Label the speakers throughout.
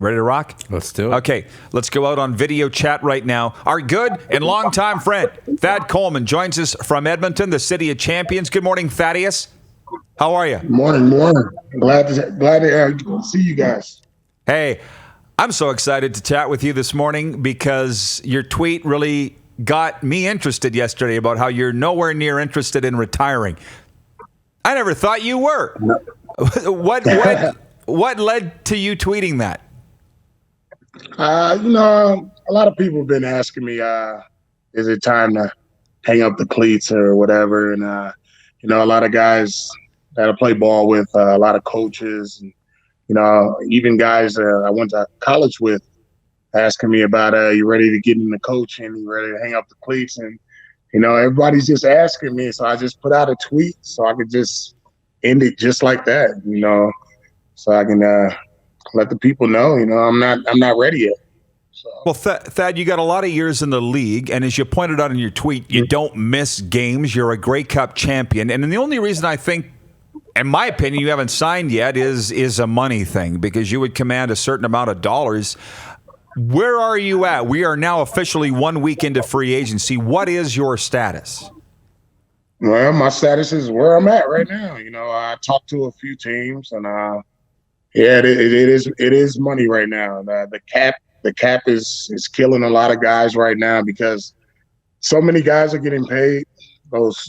Speaker 1: Ready to rock?
Speaker 2: Let's do it.
Speaker 1: Okay, let's go out on video chat right now. Our good and longtime friend, Thad Coleman, joins us from Edmonton, the city of champions. Good morning, Thaddeus. How are you?
Speaker 3: Morning. Glad to see you guys.
Speaker 1: Hey, I'm so excited to chat with you this morning because your tweet really got me interested yesterday about how you're nowhere near interested in retiring. I never thought you were.
Speaker 3: No.
Speaker 1: What led to you tweeting that?
Speaker 3: A lot of people have been asking me, is it time to hang up the cleats or whatever? And, a lot of guys that I play ball with, a lot of coaches, and, even guys I went to college with asking me about, you ready to get into coaching? You ready to hang up the cleats? And, everybody's just asking me. So I just put out a tweet so I could just end it just like that, so I can let the people know, I'm not ready yet. So.
Speaker 1: Well, Thad, you got a lot of years in the league, and as you pointed out in your tweet, you don't miss games. You're a Grey Cup champion, and the only reason I think, in my opinion, you haven't signed yet is a money thing, because you would command a certain amount of dollars. Where are you at? We are now officially 1 week into free agency. What is your status?
Speaker 3: Well, my status is where I'm at right now. I talked to a few teams, and it is money right now. The cap is killing a lot of guys right now because so many guys are getting paid.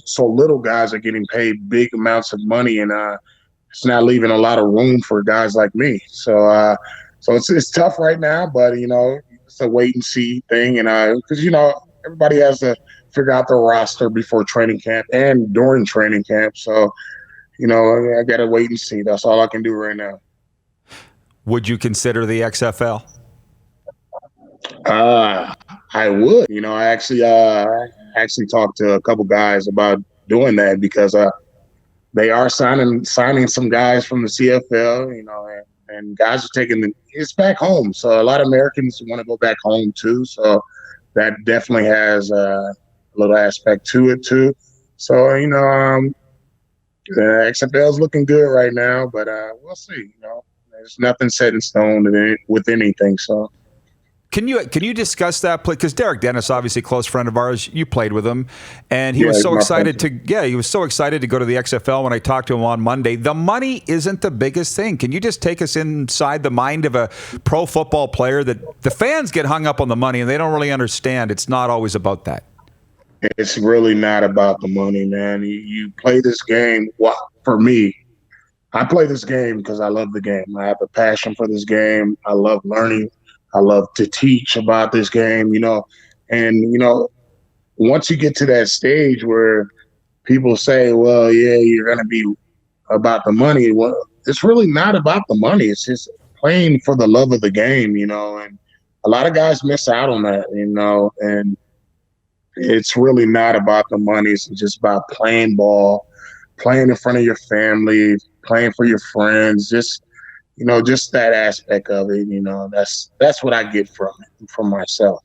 Speaker 3: So little guys are getting paid big amounts of money, and it's not leaving a lot of room for guys like me. So it's tough right now, but it's a wait and see thing, and because everybody has to figure out their roster before training camp and during training camp. So I got to wait and see. That's all I can do right now.
Speaker 1: Would you consider the XFL?
Speaker 3: I would. I actually talked to a couple guys about doing that because they are signing some guys from the CFL. And guys are taking it's back home. So a lot of Americans want to go back home too. So that definitely has a little aspect to it too. So the XFL is looking good right now, but we'll see. There's nothing set in stone with anything. So.
Speaker 1: Can you discuss that? Because Derek Dennis, obviously a close friend of ours, you played with him, and he was so excited to go to the XFL when I talked to him on Monday. The money isn't the biggest thing. Can you just take us inside the mind of a pro football player that the fans get hung up on the money and they don't really understand? It's not always about that.
Speaker 3: It's really not about the money, man. You play this game. Well, for me, I play this game because I love the game. I have a passion for this game. I love learning. I love to teach about this game, and, once you get to that stage where people say, well, yeah, you're going to be about the money. Well, it's really not about the money. It's just playing for the love of the game, and a lot of guys miss out on that, and it's really not about the money. It's just about playing ball, playing in front of your family, playing for your friends, just that aspect of it, that's what I get from myself.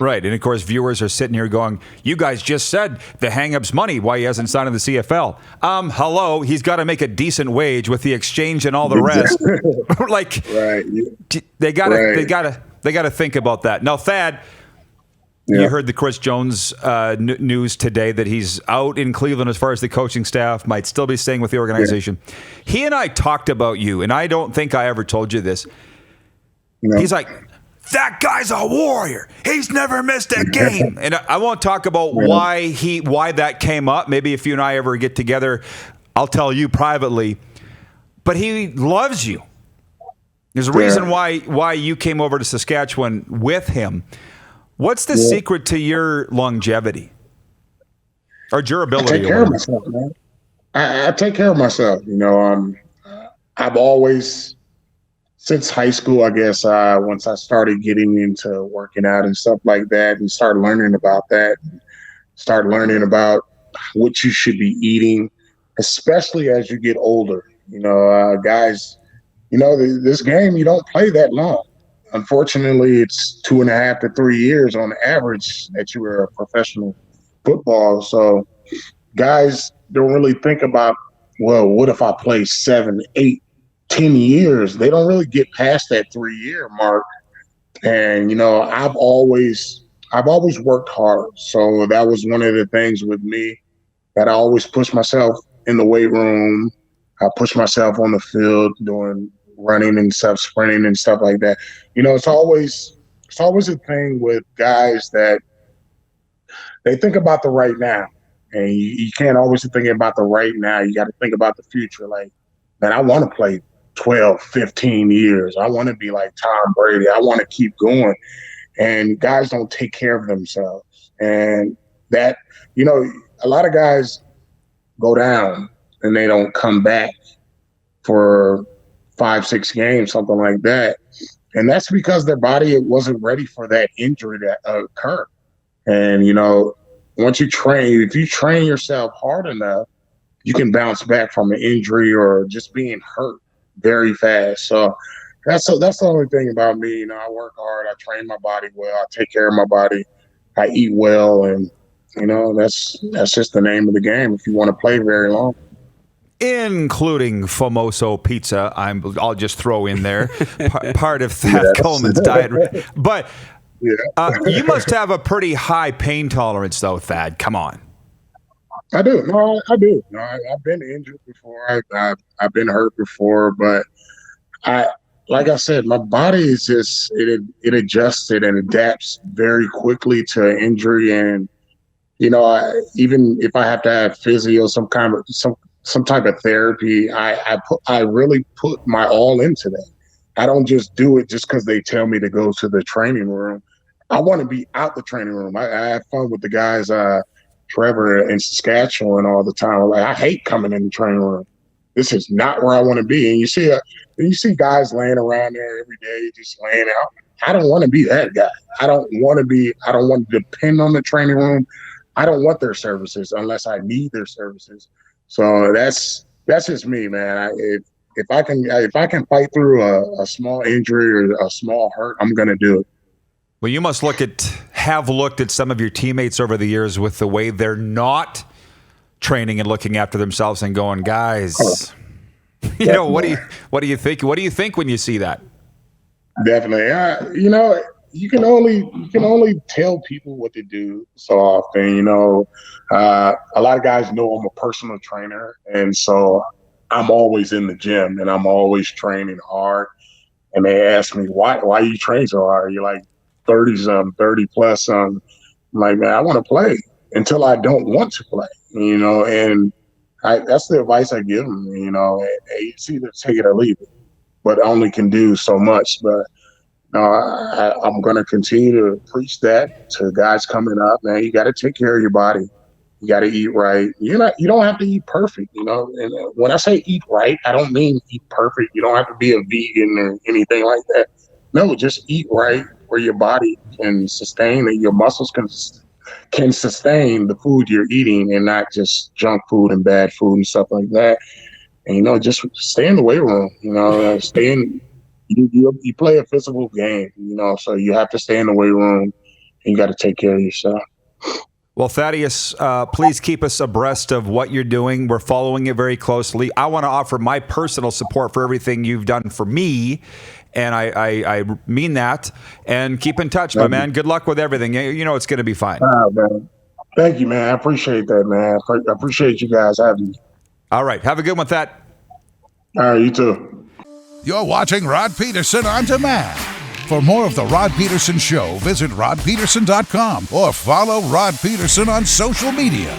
Speaker 1: Right. And of course, viewers are sitting here going, you guys just said the hang-up's money, why he hasn't signed in the CFL. Hello, he's got to make a decent wage with the exchange and all the rest.
Speaker 3: Right.
Speaker 1: They got to think about that. Now, Thad, you heard the Chris Jones news today that he's out in Cleveland as far as the coaching staff, might still be staying with the organization. Yeah. He and I talked about you, and I don't think I ever told you this. No. He's like, that guy's a warrior. He's never missed a game. And I won't talk about why that came up. Maybe if you and I ever get together, I'll tell you privately. But he loves you. There's a reason why you came over to Saskatchewan with him. What's the secret to your longevity or durability?
Speaker 3: I take care of myself, man. I take care of myself. I've always, since high school, I guess, once I started getting into working out and stuff like that and started learning about that, start learning about what you should be eating, especially as you get older. Guys, this game, you don't play that long. Unfortunately, it's 2.5 to 3 years on average that you were a professional football. So guys don't really think about, well, what if I play 7, 8, 10 years, they don't really get past that 3-year mark. And, I've always worked hard. So that was one of the things with me that I always push myself in the weight room. I push myself on the field doing running and stuff, sprinting and stuff like that. It's always a thing with guys that they think about the right now. And you can't always think about the right now. You got to think about the future. Like, man, I want to play 12, 15 years. I want to be like Tom Brady. I want to keep going. And guys don't take care of themselves. And that, a lot of guys go down and they don't come back for 5, 6 games, something like that. And that's because their body wasn't ready for that injury that occurred. And, once you train, if you train yourself hard enough, you can bounce back from an injury or just being hurt very fast. So that's the only thing about me. I work hard. I train my body well. I take care of my body. I eat well. And, that's just the name of the game if you want to play very long.
Speaker 1: Including Famoso pizza, I'll just throw in there, part of Thad Coleman's diet. But you must have a pretty high pain tolerance, though, Thad. Come on.
Speaker 3: I do. No, I do. No, I've been injured before. I've been hurt before, but like I said, my body is just it adjusts it and adapts very quickly to injury. And even if I have to have physio, some type of therapy, I really put my all into that. I don't just do it just because they tell me to go to the training room. I want to be out the training room. I have fun with the guys, Trevor in Saskatchewan all the time. Like, I hate coming in the training room. This is not where I want to be. And you see guys laying around there every day, just laying out. I don't want to be that guy. I don't want to depend on the training room. I don't want their services unless I need their services. So that's just me, man. If I can fight through a small injury or a small hurt, I'm gonna do it.
Speaker 1: Well, you must have looked at some of your teammates over the years with the way they're not training and looking after themselves and going, guys, what do you think? What do you think when you see that?
Speaker 3: Definitely. You can only tell people what to do so often. A lot of guys know I'm a personal trainer, and so I'm always in the gym and I'm always training hard. And they ask me, why you train so hard? You're like 30 plus. I'm like, man, I want to play until I don't want to play, and that's the advice I give them, it's either take it or leave it, but I only can do so much. But I'm going to continue to preach that to guys coming up, man. You got to take care of your body. You got to eat right. You don't have to eat perfect, And when I say eat right, I don't mean eat perfect. You don't have to be a vegan or anything like that. No, just eat right where your body can sustain and your muscles can sustain the food you're eating, and not just junk food and bad food and stuff like that. And just stay in the weight room. Stay in. You play a physical game, so you have to stay in the weight room and you got to take care of yourself.
Speaker 1: Well, Thaddeus, please keep us abreast of what you're doing. We're following it very closely. I want to offer my personal support for everything you've done for me, and I mean that. And keep in touch, my man. Good luck with everything. It's going to be fine.
Speaker 3: Man. Thank you, man. I appreciate that, man. I appreciate you guys having me.
Speaker 1: All right. Have a good one, Thad.
Speaker 3: All right, you too.
Speaker 2: You're watching Rod Pedersen On Demand. For more of The Rod Pedersen Show, visit rodpedersen.com or follow Rod Pedersen on social media.